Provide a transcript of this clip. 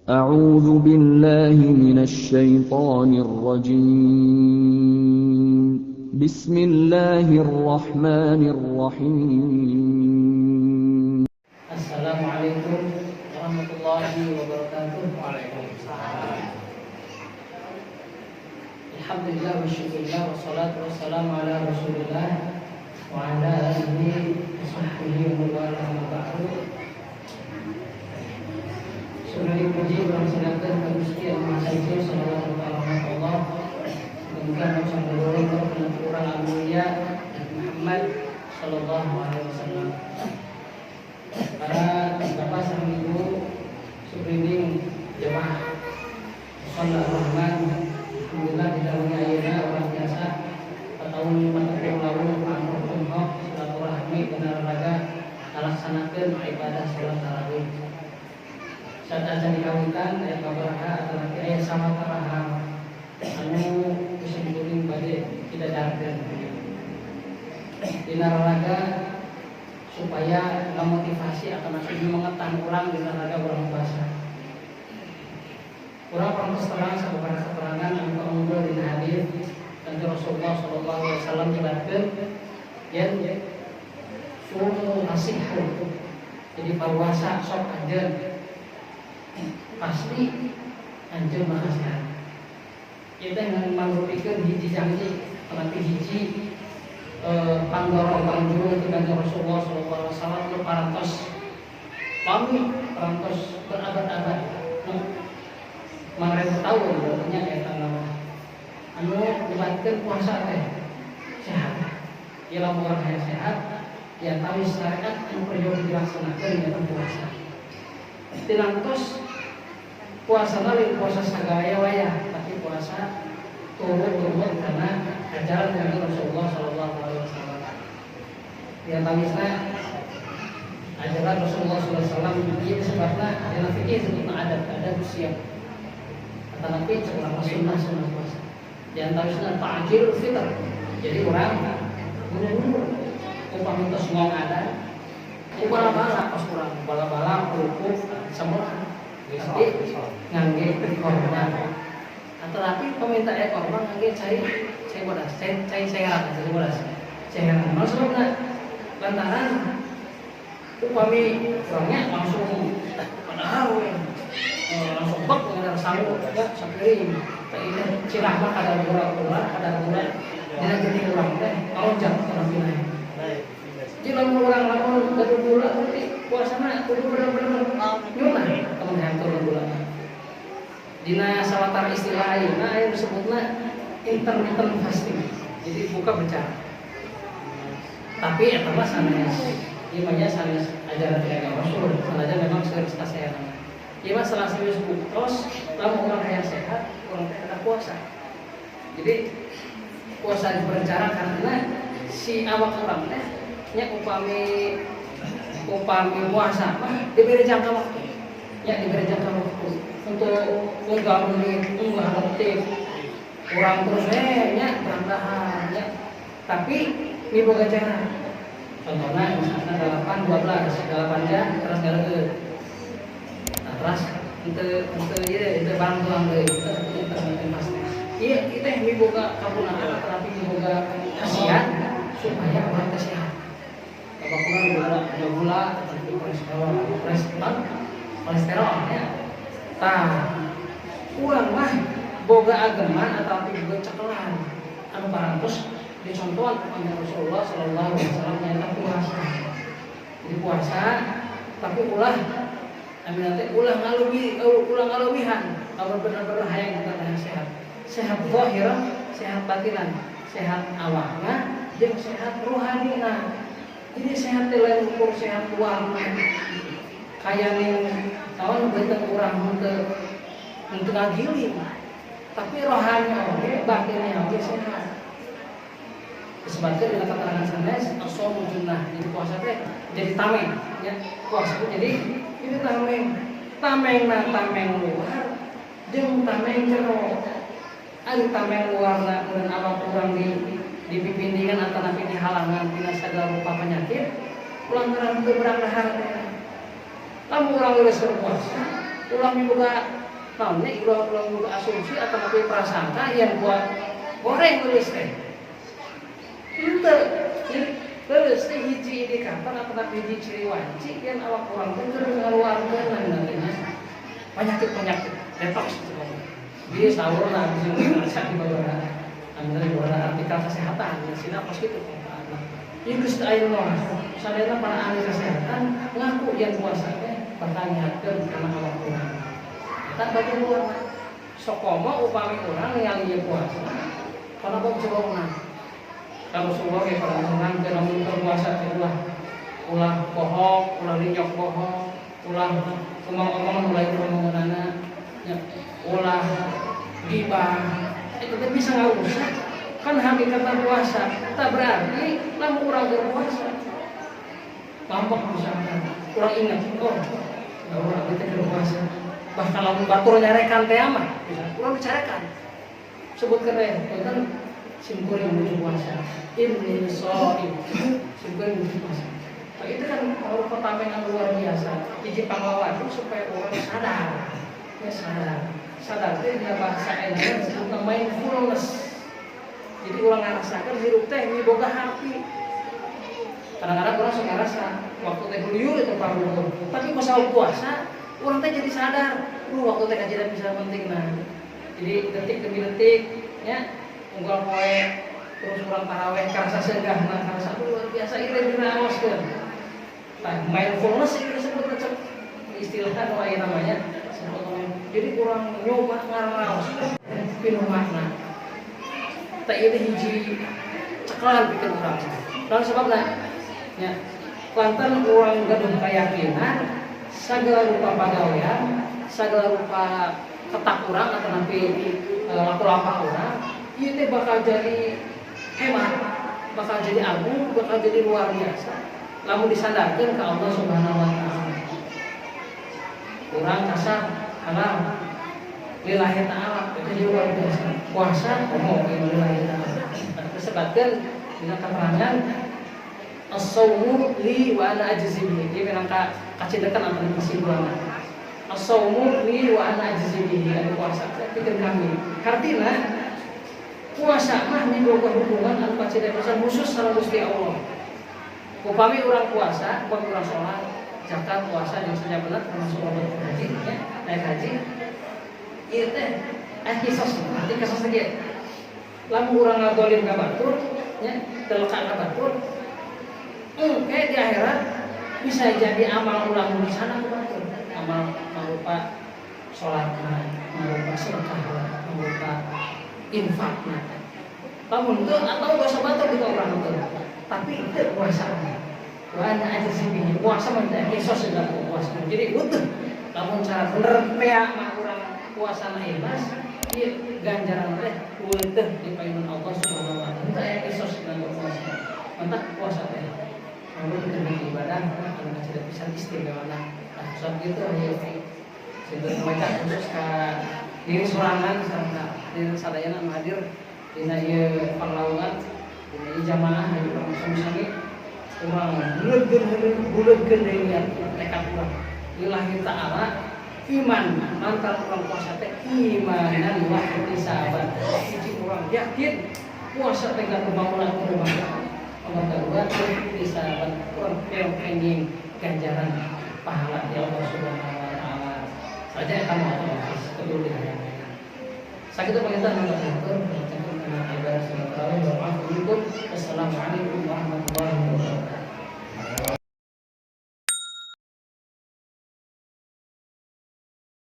أعوذ بالله من الشيطان الرجيم بسم الله الرحمن الرحيم السلام عليكم ورحمة الله وبركاته. Alhamdulillah wa syukurillah wa salatu wa salam ala rasulillah wa ala alihi wa sahbihi wa ala ba'du. Surah dipuji dan silakan Gusti Allah sallallahu alaihi wasallam. Dengan ucapan doa kepada orang mulia Muhammad sallallahu alaihi wasallam. Para bapak dan ibu sekalian jemaah Salat Rahman, alhamdulillah di dalamnya ayeuna orang biasa tahun 40 lalu anu tumhok silaturahmi dan olahraga dilaksanakeun ibadah salat tarawih. Saat azan dikawinkan aya babaraha atau nanti aya sama taraha anu kusimpuling bade tidak darkeun. Dina olahraga supaya memotivasi akan masih mengetang ulang di olahraga orang puasa. Kurang terang sahabat keterangan yang keunggul di hadis dan Rasulullah Shallallahu Alaihi Wasallam jelaskan yang suruh nasihat. Jadi puasa sok anjir pasti anjir makasih. Kita yang mengurutkan hiji janji tapi hiji panggoro panjuru itu kan Rasulullah Shallallahu Alaihi Wasallam itu parantos kami parantos berabad-abad. Mereka tahu bahwanya eta nama anu dibatkeun puasa teh sehat. Ia orang yang sehat, dia tahu syariat anu perlu dilaksanakeun eta puasa. Tilantos puasa lain puasa sagaya wayah, tapi puasa turut-turut karena ajaran dari Rasulullah sallallahu alaihi wasallam. Dia tawisna ajaran Rasulullah sallallahu alaihi wasallam ieu sebabna adalah fikih tentang adat siap. Tetapi setelah sunnah puasa yang tawisna ta'jil fitr. Jadi orang buru-buru upah minta semua ada bala-bala pas kurang bala-bala pupuk semua tapi ngangge korban. Tetapi peminta korban ngangge cai bodas cai sehat cai bodas sehat. Maksudnya lantaran upami orangnya langsung padahal langsung bak dengan sanggup ya sakiring ini cirah mah ada gula jadi gini orang teh lonjak orang pinai jadi orang gaduh gula nanti puasana kudu bener-bener nyunah teman yang turun gula dina sawatar istilah ayeuna aya disebutna intermittent fasting. Jadi buka bercara tapi eta mah sanes ieu mah sanes ajaran agama Rasul sanajan memang sanes kesehatan. Ia masalah serius buktos, lalu orang yang sehat, orang tidak puasa. Jadi puasa berencana karena si awak orang nya upami puasa, diberi jangka waktu, ya diberi jangka waktu untuk unggah aktif, orang terus nya berantakan, ya. Tapi ini boga cara. Contohnya misalnya 8 jam terus galeukeun. Terus itu barang tuang deui pasti. Iya kita yang miboga kapunaan tetapi miboga khasiat supaya orang sehat. Bapak gula atau kolesterol ya. Urang mah boga agama atau boga cekelan anu parantos dicontohan oleh Rasulullah sallallahu alaihi wasallam yang puasa. Jadi puasa tapi ulah nanti ulang ngaluwihan kalau benar-benar hayang kita sehat zahirah, sehat batinan, sehat awakna jeung sehat rohanina. Jadi sehat lain ukur sehat luarna kaya ning tahun beuteung urang untuk ngagiling tapi rohani oge batinnya oge sehat. Disebutkan dalam keterangan sanes as-shaum junnah. Jadi puasa teh jadi tameng ya. Puasa jadi ini tameng luar jeung tameng jero. Ari tameng luar dan awak kurang dipipindingan atau napi dihalangan tina segala rupa penyakit lantaran teu berang dahar teh. Lamun urang geus berpuasa ulang juga naonnya ulang juga asumsi atau mungkin prasangka yang buat goreng terus teh. Itu terus teh hiji indikator atau hiji ciri wajib yang awak orang teh terus ngaluarkeun nantinya penyakit detox. Jadi sahur lah bisa ngecek di bawah di bawah artikel kesehatan ya sih pas gitu. Ieu geus teu aya naon. Sadayana para ahli kesehatan ngaku yang puasa teh bakal nyiapkeun kana awak urang. Tak bagi luar sokoma upami urang ningali ieu puasa. Kana kok coba urang. Kalau semua kayak pada urang teh lamun puasa teh ulah bohong, ulah rinyok bohong, ulah omong-omong mulai ngomonganna nya ulah gibah. Itu teh bisa ngarusak. Kan hakikat puasa tak berarti lamun urang berpuasa gampang misalkan urang ingat urang teh berpuasa bahkan lamun batur nyarekan teh mah urang dicarekan sebutkeun we punten simkuring menuju puasa inni shaim simkuring menuju puasa itu kan merupakan tameng luar biasa hiji panglawan supaya orang sadar teh dia bahasa Indonesia disebut mindfulness. Jadi orang ngarasakan hirup teh miboga hati. Kadang-kadang orang suka ngerasa waktu teh liur itu paruh. Tapi pas puasa, orang teh jadi sadar, waktu teh kajian bisa penting nah. Jadi detik demi detik, ya, unggal poe terus orang taraweh karasa segah, nah karasa luar biasa itu diraoskeun. Nah, mindfulness itu disebut istilahnya apa yang namanya? Jadi kurang nyoba ngaraos, pinuh makna. Tak ini hiji ceklan bikin orang. Dan sebabnya, ya, Kelantan orang gaduh keyakinan, segala rupa pagawean, segala rupa ketak orang atau nanti laku-laku orang, itu bakal jadi hemat, bakal jadi agung, bakal jadi luar biasa. Lamun disandarkan ke Allah Subhanahu Wa Taala. Orang kasar halal. Lillahi ta'ala itu luar biasa puasa lillahi ta'ala disebutkan dengan keterangan as-shaumu li wa ana ajzi bihi dia bilang kacidekan antara kesimpulan as-shaumu li wa ana ajzi bihi anu puasa pikir kami artinya puasa mah miboga hubungan anu kacidekan khusus sareng Gusti Allah upami urang puasa upami urang salat zakat puasa yang saja benar termasuk haji ya naik haji ieu teh kisos arti kisos ge lamun urang ngadolim ka batur nya teleka ka batur di akhirat bisa jadi amal ulang di sana ka batur amal berupa salatna berupa sedekah berupa infakna lamun teu atau dosa batur di urang teu tapi teu puasa wa ana ajzi puasa mah teh kisos da puasa jadi utuh lamun cara bener pea mah urang puasa ikhlas ieu ganjaran teh uleuh di paeman Allah Subhanahu wa taala. Teu kisos dina puasa. Mantap puasa teh. Lalu kita ibadah anu tidak bisa istimewa. Nah, saat itu ya sehingga mereka khusus ka diri sorangan sareng diri sadayana anu hadir dina ieu parlaungan dina ieu jamaah hadir sami-sami urang buleutkeun deui niat tekad urang lillahi ta'ala iman mantan orang puasa teh imanan wa ihtisaban hiji urang yakin puasa teh gak kebangunan kebangunan nomor kedua ihtisaban urang pengen ganjaran pahala di Allah Subhanahu wa taala saja kamu otomatis peduli sakitu panginten nomor 1 Assalamualaikum warahmatullahi wabarakatuh.